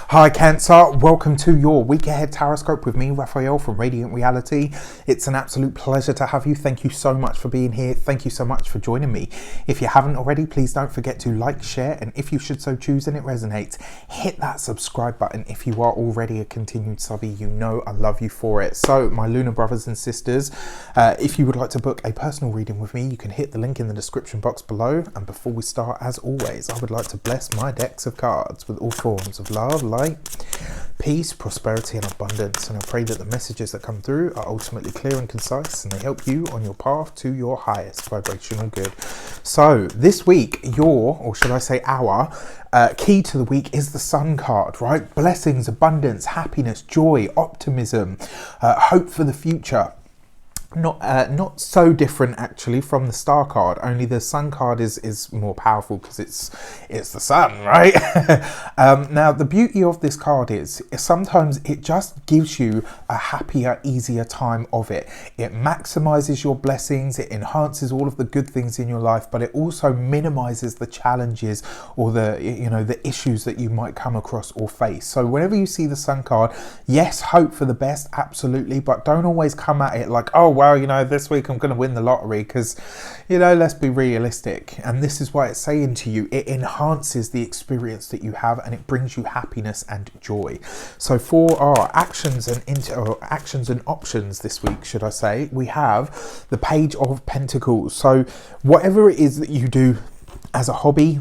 Hi Cancer, welcome to your week ahead Taroscope with me, Raphael from Reydiant Reality. It's an absolute pleasure to have you. Thank you so much for being here. Thank you so much for joining me. If you haven't already, please don't forget to like, share, and if you should so choose and it resonates, hit that subscribe button. If you are already a continued subby, you know I love you for it. So my Lunar brothers and sisters, if you would like to book a personal reading with me, you can hit the link in the description box below. And before we start, as always, I would like to bless my decks of cards with all forms of love, light, peace, prosperity and abundance, and I pray that the messages that come through are ultimately clear and concise and they help you on your path to your highest vibrational good. So this week, or should I say our key to the week is the Sun card, right? Blessings, abundance, happiness, joy, optimism, hope for the future. Not so different actually from the Star card, only the Sun card is more powerful because it's the sun, right? Now the beauty of this card is sometimes it just gives you a happier, easier time of it. It maximizes your blessings, it enhances all of the good things in your life, but it also minimizes the challenges or the issues that you might come across or face. So whenever you see the Sun card, yes, hope for the best, absolutely, but don't always come at it like, oh well, this week I'm going to win the lottery, because let's be realistic. And this is why it's saying to you, it enhances the experience that you have and it brings you happiness and joy. So for our actions and options this week, should I say, we have the Page of Pentacles. So whatever it is that you do as a hobby,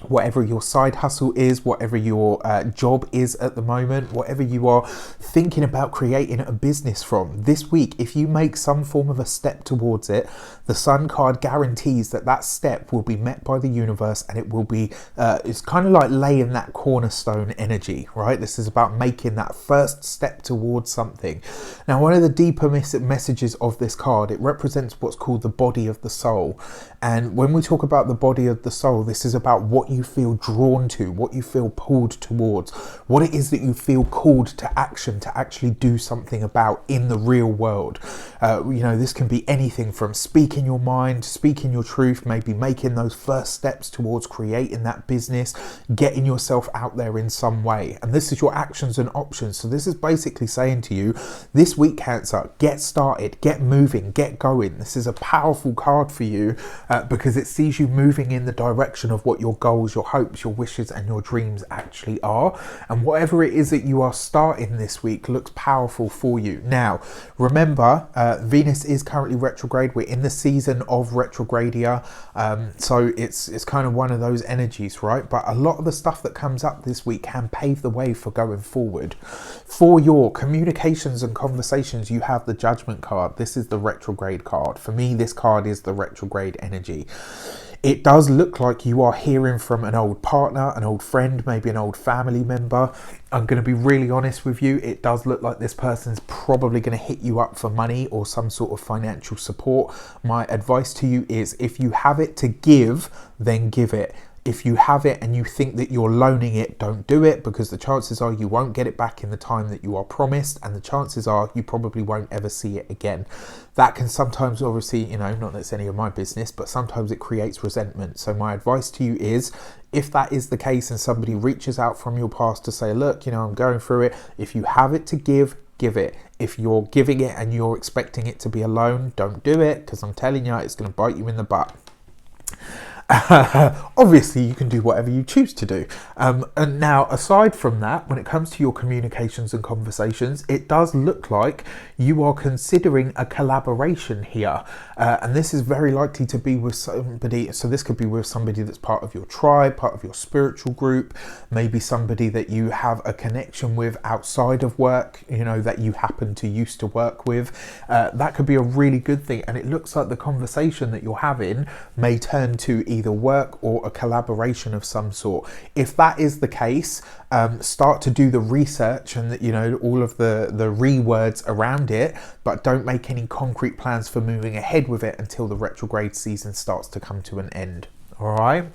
whatever your side hustle is, whatever your job is at the moment, whatever you are thinking about creating a business from, this week, if you make some form of a step towards it, the Sun card guarantees that that step will be met by the universe, and it will be, it's kind of like laying that cornerstone energy, right? This is about making that first step towards something. Now, one of the deeper messages of this card, it represents what's called the body of the soul. And when we talk about the body of the soul, this is about what you feel drawn to, what you feel pulled towards, what it is that you feel called to action, to actually do something about in the real world. This can be anything from speaking your mind, speaking your truth, maybe making those first steps towards creating that business, getting yourself out there in some way. And this is your actions and options. So this is basically saying to you, this week, Cancer, get started, get moving, get going. This is a powerful card for you because it sees you moving in the direction of what your goals, your hopes, your wishes and your dreams actually are. And whatever it is that you are starting this week looks powerful for you. Now, remember, Venus is currently retrograde. We're in the season of retrogradia. So it's kind of one of those energies, right? But a lot of the stuff that comes up this week can pave the way for going forward. For your communications and conversations, you have the Judgment card. This is the retrograde card. For me, this card is the retrograde energy. It does look like you are hearing from an old partner, an old friend, maybe an old family member. I'm going to be really honest with you. It does look like this person's probably going to hit you up for money or some sort of financial support. My advice to you is, if you have it to give, then give it. If you have it and you think that you're loaning it, don't do it, because the chances are you won't get it back in the time that you are promised, and the chances are you probably won't ever see it again. That can sometimes, obviously, not that it's any of my business, but sometimes it creates resentment. So my advice to you is, if that is the case and somebody reaches out from your past to say, look, I'm going through it, if you have it to give it. If you're giving it and you're expecting it to be a loan, don't do it, because I'm telling you, it's going to bite you in the butt. Obviously you can do whatever you choose to do, and now aside from that, when it comes to your communications and conversations, it does look like you are considering a collaboration here, and this is very likely to be with somebody. So this could be with somebody that's part of your tribe, part of your spiritual group, maybe somebody that you have a connection with outside of work, that you happen to used to work with. That could be a really good thing, and it looks like the conversation that you're having may turn to either work or a collaboration of some sort. If that is the case, start to do the research and all of the rewords around it, but don't make any concrete plans for moving ahead with it until the retrograde season starts to come to an end. All right.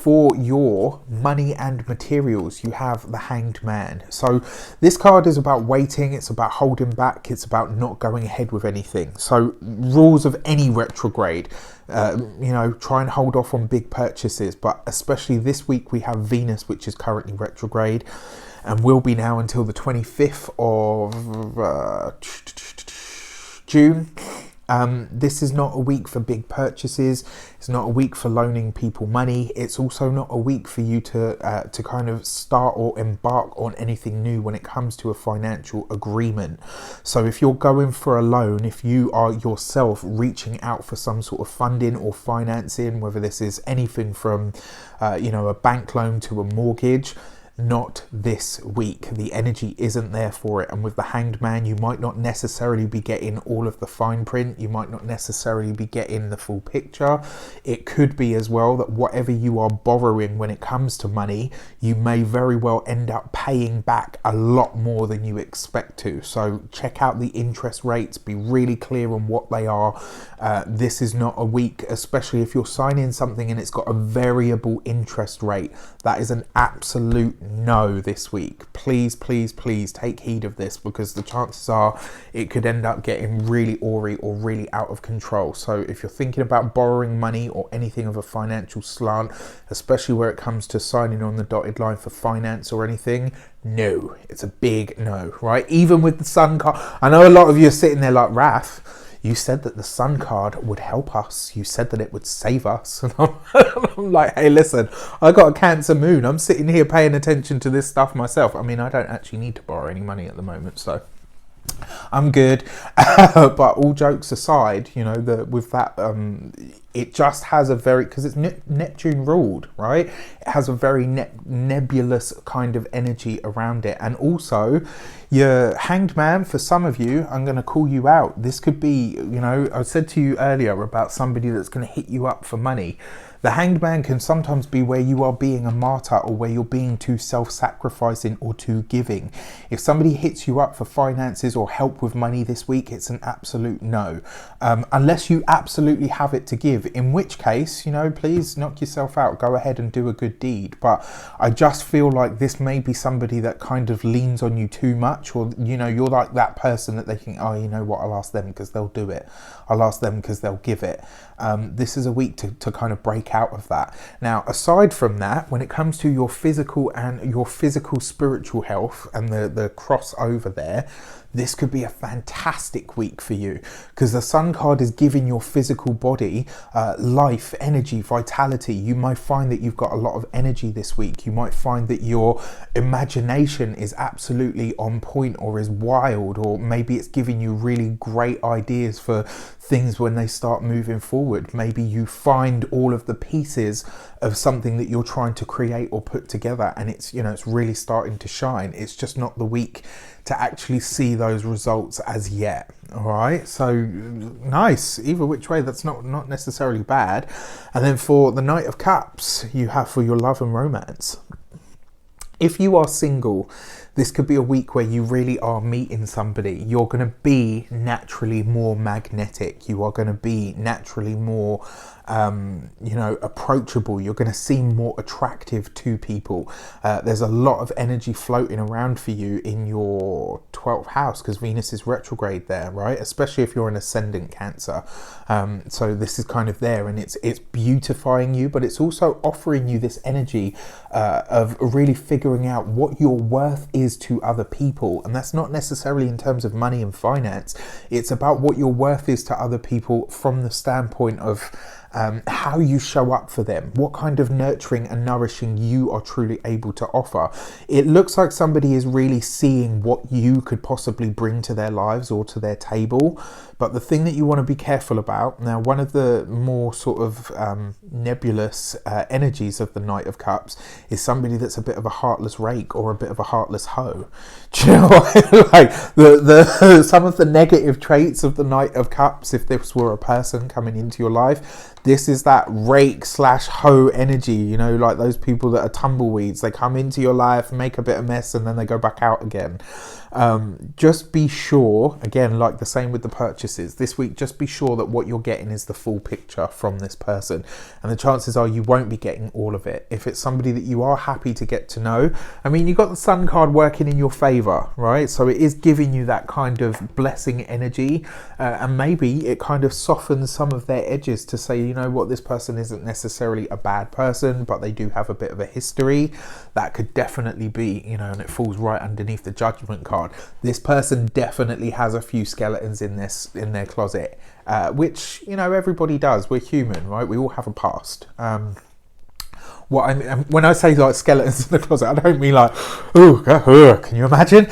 For your money and materials, you have the Hanged Man. So this card is about waiting, it's about holding back, it's about not going ahead with anything. So rules of any retrograde, try and hold off on big purchases, but especially this week we have Venus, which is currently retrograde and will be now until the 25th of June. This is not a week for big purchases. It's not a week for loaning people money. It's also not a week for you to kind of start or embark on anything new when it comes to a financial agreement. So if you're going for a loan, if you are yourself reaching out for some sort of funding or financing, whether this is anything from a bank loan to a mortgage, not this week. The energy isn't there for it. And with the Hanged Man, you might not necessarily be getting all of the fine print. You might not necessarily be getting the full picture. It could be as well that whatever you are borrowing when it comes to money, you may very well end up paying back a lot more than you expect to. So check out the interest rates, be really clear on what they are. This is not a week, especially if you're signing something and it's got a variable interest rate. That is an absolute no this week. Please, please, please take heed of this, because the chances are it could end up getting really awry or really out of control. So if you're thinking about borrowing money or anything of a financial slant, especially where it comes to signing on the dotted line for finance or anything, no, it's a big no, right? Even with the Sun card, I know a lot of you are sitting there like, Raph, you said that the Sun card would help us. You said that it would save us. And I'm like, hey, listen, I got a Cancer moon. I'm sitting here paying attention to this stuff myself. I mean, I don't actually need to borrow any money at the moment, so I'm good. But all jokes aside, with that, it just has a very, because it's Neptune ruled, right? It has a very nebulous kind of energy around it. And also, your Hanged Man, for some of you, I'm going to call you out. This could be, I said to you earlier about somebody that's going to hit you up for money. The Hanged Man can sometimes be where you are being a martyr, or where you're being too self-sacrificing or too giving. If somebody hits you up for finances or help with money this week, it's an absolute no. Unless you absolutely have it to give, in which case, please knock yourself out. Go ahead and do a good deed. But I just feel like this may be somebody that kind of leans on you too much, or, you're like that person that they think, oh, you know what, I'll ask them because they'll do it. I'll ask them because they'll give it. This is a week to kind of break out of that. Now, aside from that, when it comes to your physical and your physical spiritual health and the crossover there, this could be a fantastic week for you, because the Sun card is giving your physical body life, energy, vitality. You might find that you've got a lot of energy this week. You might find that your imagination is absolutely on point, or is wild, or maybe it's giving you really great ideas for things when they start moving forward. Maybe you find all of the pieces of something that you're trying to create or put together, and it's it's really starting to shine. It's just not the week to actually see those results as yet. All right, so nice. Either which way, that's not necessarily bad. And then for the Knight of Cups, you have for your love and romance. If you are single, this could be a week where you really are meeting somebody. You're going to be naturally more magnetic. You are going to be naturally more, approachable. You're going to seem more attractive to people. There's a lot of energy floating around for you in your 12th house, because Venus is retrograde there, right? Especially if you're an ascendant Cancer. So this is kind of there, and it's beautifying you, but it's also offering you this energy of really figuring out what your worth is to other people. And that's not necessarily in terms of money and finance. It's about what your worth is to other people from the standpoint of how you show up for them, what kind of nurturing and nourishing you are truly able to offer. It looks like somebody is really seeing what you could possibly bring to their lives or to their table. But the thing that you want to be careful about, now one of the more sort of nebulous energies of the Knight of Cups is somebody that's a bit of a heartless rake or a bit of a heartless hoe. Do you know what? Like some of the negative traits of the Knight of Cups, if this were a person coming into your life, This is that rake / hoe energy, you know, like those people that are tumbleweeds. They come into your life, make a bit of mess, and then they go back out again. Just be sure, again, like the same with the purchases this week, just be sure that what you're getting is the full picture from this person. And the chances are you won't be getting all of it. If it's somebody that you are happy to get to know, I mean, you've got the Sun card working in your favor, right? So it is giving you that kind of blessing energy, and maybe it kind of softens some of their edges to say, you know what, this person isn't necessarily a bad person, but they do have a bit of a history. That could definitely be, you know, and it falls right underneath the Judgment card. This person definitely has a few skeletons in their closet, which, you know, everybody does. We're human, right? We all have a past. What I mean, when I say like skeletons in the closet, I don't mean like, oh, can you imagine?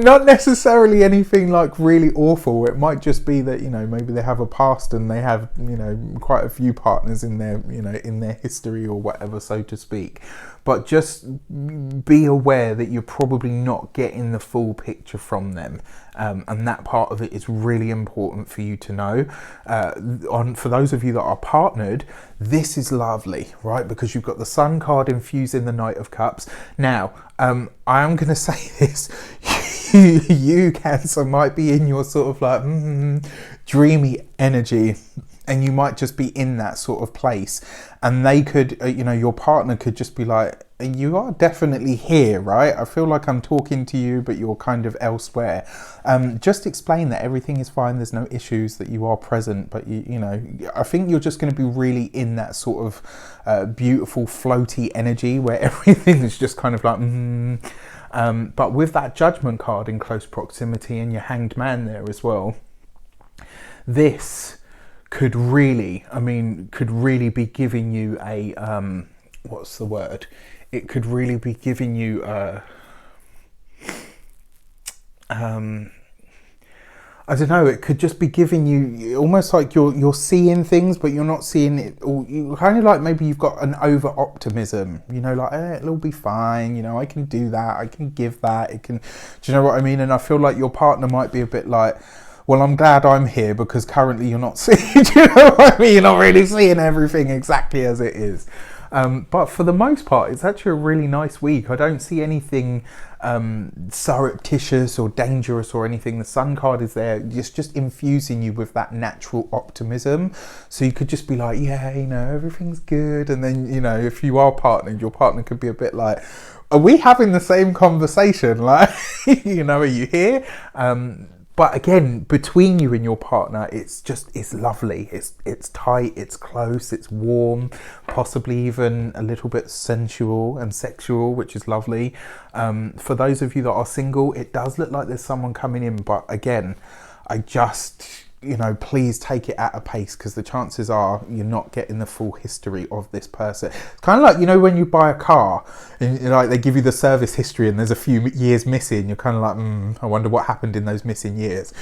Not necessarily anything like really awful. It might just be that, you know, maybe they have a past and they have, you know, quite a few partners in their, you know, in their history or whatever, so to speak. But just be aware that you're probably not getting the full picture from them. And that part of it is really important for you to know. For those of you that are partnered, this is lovely, right? Because you've got the Sun card infused in the Knight of Cups. Now, I am going to say this. You, Cancer, might be in your sort of like dreamy energy, and you might just be in that sort of place, and they could, you know, your partner could just be like, you are definitely here, right? I feel like I'm talking to you, but you're kind of elsewhere. Just explain that everything is fine, there's no issues, that you are present, but you know, I think you're just going to be really in that sort of beautiful floaty energy where everything is just kind of like but with that Judgment card in close proximity and your Hanged Man there as well, this could really, be giving you a, what's the word? It could really be giving you a, I don't know, it could just be giving you almost like you're seeing things, but you're not seeing it all. You kind of like, maybe you've got an over optimism, you know, like, it'll be fine, you know, I can do that, I can give that, it can, do you know what I mean? And I feel like your partner might be a bit like, well, I'm glad I'm here because currently you're not seeing, do you know what I mean? You're not really seeing everything exactly as it is. But for the most part, it's actually a really nice week. I don't see anything surreptitious or dangerous or anything. The Sun card is there, just infusing you with that natural optimism. So you could just be like, yeah, you know, everything's good. And then, you know, if you are partnered, your partner could be a bit like, are we having the same conversation? Like, you know, are you here? But again, between you and your partner, it's lovely. It's tight, it's close, it's warm, possibly even a little bit sensual and sexual, which is lovely. For those of you that are single, it does look like there's someone coming in, but again, you know, please take it at a pace, because the chances are you're not getting the full history of this person. It's kind of like, you know, when you buy a car and like they give you the service history and there's a few years missing, you're kind of like, I wonder what happened in those missing years.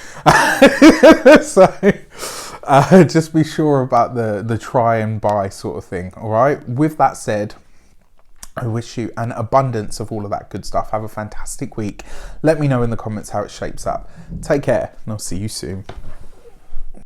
So just be sure about the try and buy sort of thing. All right. With that said, I wish you an abundance of all of that good stuff. Have a fantastic week. Let me know in the comments how it shapes up. Take care, and I'll see you soon.